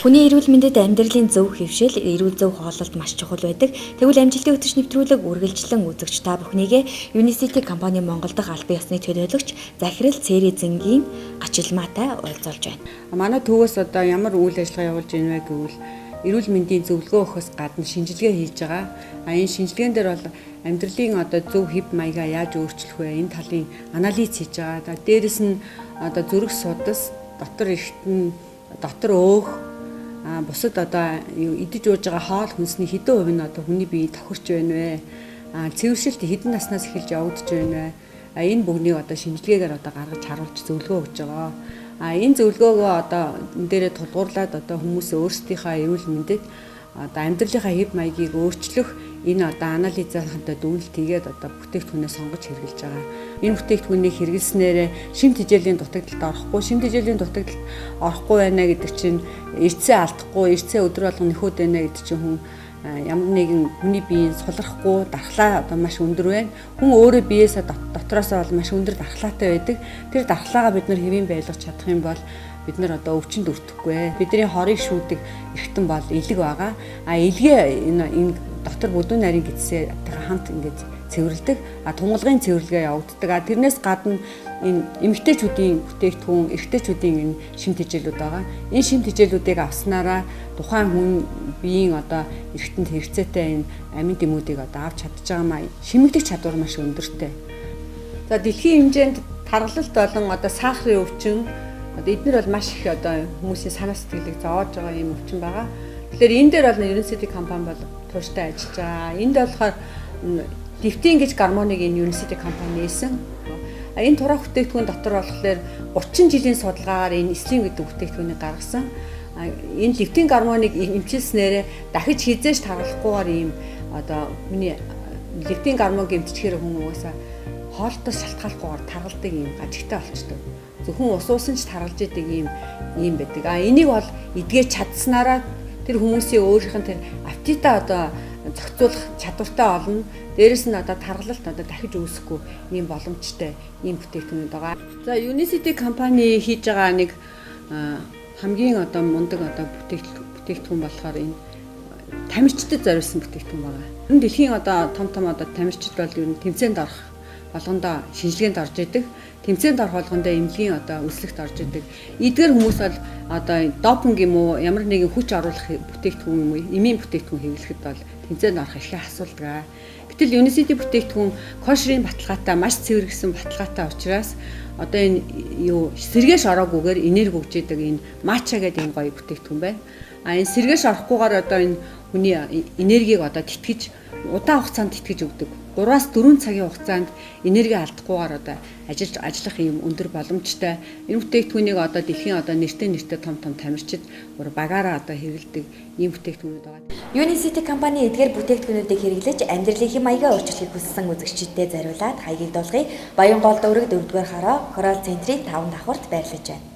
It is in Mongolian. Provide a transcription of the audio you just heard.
Хүний эрүүл мэндэд амьдралын зөв хэвшил, эрүүл зөв хооллолт маш чухал байдаг. Тэгвэл амжилтын өтөч нэвтрүүлэг үргэлжлэн үзэгч та бүхнийгээ Unicity компани Монгол дахь албан ёсны төлөөлөгч Захирал Цэрезэнгийн гачилмаатай уулзуулж байна. Манай төвөөс одоо ямар үйл ажиллагаа явуулж байна вэ гэвэл эрүүл мэндийн зөвлөгөө өгөхөөс гадна шинжилгээ хийж байгаа. Энэ шинжилгээнд дээр бол амьдралын одоо зөв хэв маягаа яаж өөрчлөх вэ? Энэ талын анализ хийж байгаа. Дээрэс нь одоо зүрх судас, дотор эргэтэн, дотор өөх бусад одоо идэж ууж байгаа хоол хүнсний хэдэн хувь нь одоо хүний биеийг тохирч байна вэ? Цэвэршилт хэдэн наснаас эхэлж явагдаж байна вэ? Энэ бүгнийг одоо шинжилгээгээр одоо гаргаж харуулж зөвлөгөө өгж байгаа. Энэ зөвлөгөөгөө одоо энэ дээрээ тулгуурлаад одоо хүмүүс өөрсдийнхээ эрүүл мэндэд одоо амьдралынхаа хэв маягийг өөрчлөх энэ одоо анализынхантай дүгнэлт хийгээд одоо бүтээгдэхүүнээ сонгож хэрэглэж байгаа. Энэ бүтээгдэхүүнийг хэрэглэснээр шим тэжээлийн дутагдалд орохгүй, шим тэжээлийн дутагдалд орохгүй байна гэдэг чинь эрцээ алдахгүй, эрцээ өдөр болгон нөхөд байна гэдэг чинь хүн ямар нэгэн хүний биеийн сулрахгүй дархлаа одоо маш өндөр байна. Хүн өөрөө биеэсээ дотроосоо бол маш өндөр дархлаатай байдаг. Тэр дархлаагаа бид нар хэвийн байлгах чадах юм бол бид нар одоо өвчнөд өртөхгүй. Бидний хорыг шүүдэг эргэтэн бол элэг байгаа. Элгээ энэ дотор бүдүүн нарийн гидсээ хамт ингээд цэвэрлдэг. Тунгалгын цэвэрлэгээ явагддаг. Тэрнээс гадна энэ эмэгтэйчүүдийн бүтээгдэхүүн, эрэгтэйчүүдийн энэ шим тэжээлүүд байгаа. Энэ шим тэжээлүүдийг авснараа тухайн хүн биеийн одоо эргэтэнд хэрэгцээтэй энэ амин дэмүүдийг одоо авч чадж байгаамаа шимэгдэх чадвар маш өндөртэй. За дэлхийн хэмжээнд тархалт болон одоо сахарын өвчин одоо эдгээр бол маш их одоо хүмүүсийн санаа сэтгэлийг зовоож байгаа юм өвчин байгаа. Тэгэхээр энэ дээр бол Unicity компани бол тууштай ажиллаж байгаа. Энд болохоор Дифтин гэж гормоныг энэ Unicity компани нээсэн. Энэ тураах бүтээгдэхүүн дотор болохоор 30 жилийн судалгаагаар энэ эслим гэдэг бүтээгдэхүүнийг гаргасан. Энэ левтин гормоныг эмчилснээр дахиж хизээж тархалахгүйгээр ийм одоо хүний левтин гормон гэмтчихээр хүн угаасаа хоолтоос шалтгааллахгүйгээр таргалдаг ийм гажигтай болчтой. Зөвхөн ус уусан ч таргалж идэг ийм байдаг. Энийг бол эдгэж чадсанараа тэр хүмүүсийн өөрийнх нь тэр аппетитаа одоо зохицуулах чадвартай олно. Дээрэс нь одоо таргалалт одоо дахиж үүсэхгүй ийм боломжтой ийм бүтээгдэхүүнүүд байгаа. За Unicity компани хийж байгаа нэг хамгийн одоо мундаг одоо бүтээгдэхүүн болохоор энэ тамирчдад зориулсан бүтээгдэхүүн байгаа. Энэ дэлхийн одоо том одоо тамирчид бол ер нь тэмцээнд орох болгондоо шинжилгээнд орж идэг. Тэмцээнд орох болгондоо эмнэлгийн одоо үйлчлэгт орж идэг. Эдгээр хүмүүс бол одоо допинг юм уу ямар нэгэн хүч оруулах бүтээгдэхүүн юм уу эмийн бүтээгдэхүүн хэвлэхэд бол тэмцээнд орох эрхээ асуулдаг. Гэтэл Unicity бүтээгдэхүүн кошрын баталгаатай маш цэвэр гэсэн баталгаатай учраас одоо энэ сэргээш ороогүйгээр энерги өгж идэг энэ матча гэдэг энэ гоё бүтээгдэхүүн байна. Энэ сэргээш орохгүйгээр одоо энэ хүний энергийг одоо тэтгэж удаан хугацаанд тэтгэж өгдөг. 3-аас 4 цагийн хугацаанд энерги алдахгүйгээр одоо ажиллах юм өндөр боломжтой. Энэ бүтээгдэхүүнийг одоо дэлхийн одоо нэртэй том тамирчид багаараа одоо хэрэглэдэг ийм бүтээгдэхүүнүүд байгаа. Unicity компани эдгээр бүтээгдэхүүнүүдийг хэрэглэж амьдралын хэм маягаа өөрчлөхийг хүссэн үзэгчдэд зориулаад хаягийг дуулгыг Баянгол дүүрэг 4-р хороо Coral Center-ийн 5 давхурд байрлаж байна.